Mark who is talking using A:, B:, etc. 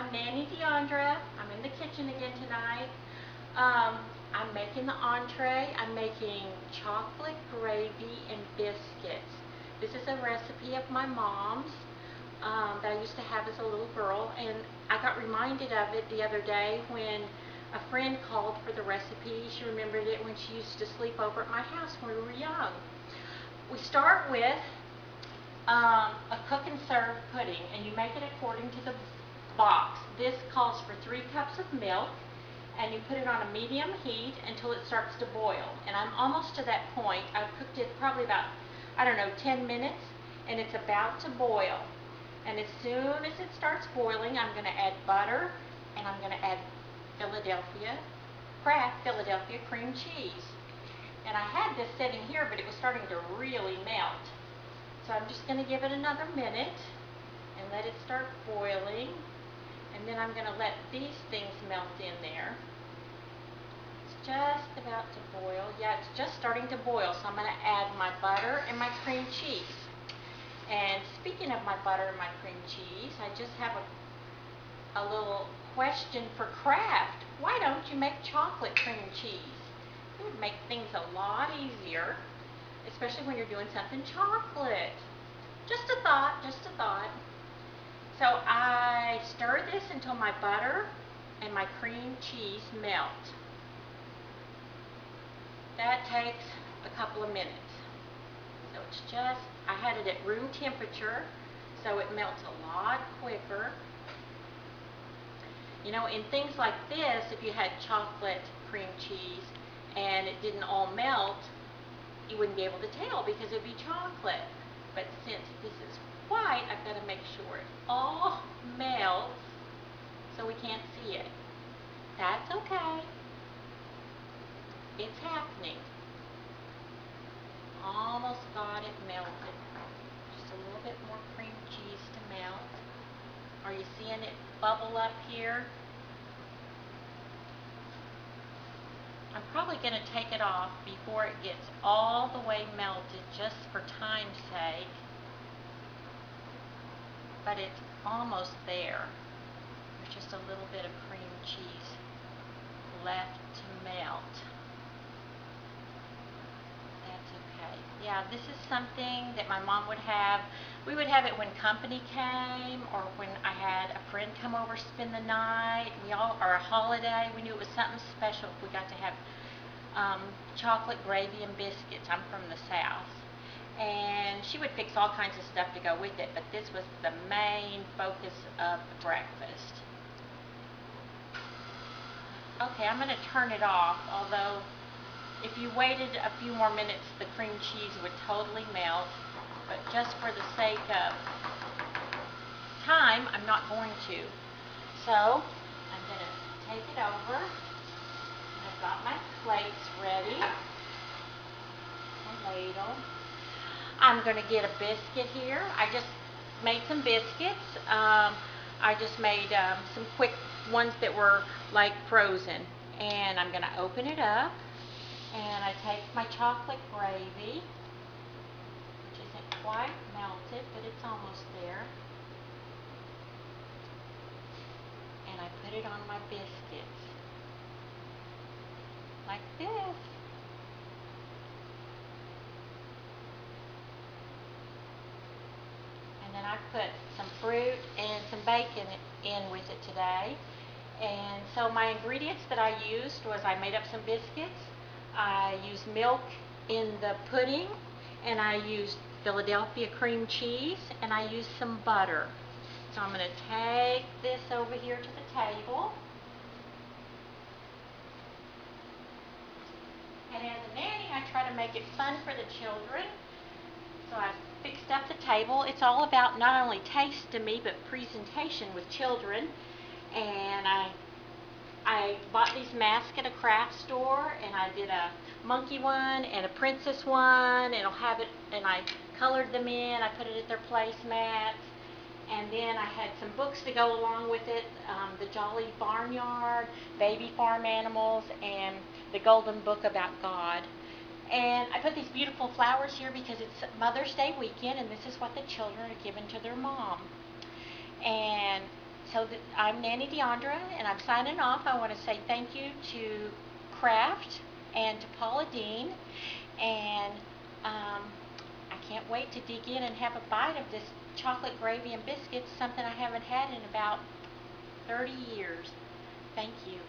A: I'm Nanny Deandra. I'm in the kitchen again tonight. I'm making the entree. I'm making chocolate gravy and biscuits. This is a recipe of my mom's that I used to have as a little girl, and I got reminded of it the other day when a friend called for the recipe. She remembered it when she used to sleep over at my house when we were young. We start with a cook and serve pudding, and you make it according to the box. This calls for 3 cups of milk, and you put it on a medium heat until it starts to boil. And I'm almost to that point. I've cooked it probably about, I don't know, 10 minutes, and it's about to boil. And as soon as it starts boiling, I'm going to add butter, and I'm going to add Kraft Philadelphia cream cheese. And I had this sitting here, but it was starting to really melt. So I'm just going to give it another minute and let it start boiling. And then I'm going to let these things melt in there. It's just about to boil. Yeah, it's just starting to boil. So I'm going to add my butter and my cream cheese. And speaking of my butter and my cream cheese, I just have a little question for Kraft. Why don't you make chocolate cream cheese? It would make things a lot easier, especially when you're doing something chocolate. Just a thought, just a thought. So I stir this until my butter and my cream cheese melt. That takes a couple of minutes. So it's just, I had it at room temperature, so it melts a lot quicker. You know, in things like this, if you had chocolate cream cheese and it didn't all melt, you wouldn't be able to tell because it'd be chocolate. But since this is white, I've got to make sure it all melts so we can't see it. That's okay. It's happening. Almost got it melted. Just a little bit more cream cheese to melt. Are you seeing it bubble up here? I'm probably going to take it off before it gets all the way melted, just for time's sake. But it's almost there. There's just a little bit of cream cheese left to melt. That's okay. Yeah, this is something that my mom would have. We would have it when company came, or when I had a friend come over spend the night. Or a holiday. We knew it was something special if we got to have chocolate gravy and biscuits. I'm from the South. And she would fix all kinds of stuff to go with it, but this was the main focus of the breakfast. Okay, I'm going to turn it off, although if you waited a few more minutes, the cream cheese would totally melt. But just for the sake of time, I'm not going to. So, I'm going to take it over. I've got my plates ready. A ladle. I'm going to get a biscuit here. I just made some biscuits. I just made some quick ones that were like frozen. And I'm going to open it up. And I take my chocolate gravy, which isn't quite melted, but it's almost there. And I put it on my biscuits. Like this. And then I put some fruit and some bacon in with it today. And so my ingredients that I used was I made up some biscuits. I used milk in the pudding, and I used Philadelphia cream cheese, and I used some butter. So I'm going to take this over here to the table. And as a nanny, I try to make it fun for the children. So I've fixed up the table. It's all about not only taste to me, but presentation with children. And I bought these masks at a craft store, and I did a monkey one and a princess one, and I colored them in. I put it at their placemats. And then I had some books to go along with it, The Jolly Barnyard, Baby Farm Animals, and The Golden Book About God. And I put these beautiful flowers here because it's Mother's Day weekend, and this is what the children are giving to their mom. And I'm Nanny Deandra, and I'm signing off. I want to say thank you to Kraft and to Paula Dean, and I can't wait to dig in and have a bite of this chocolate gravy and biscuits, something I haven't had in about 30 years. Thank you.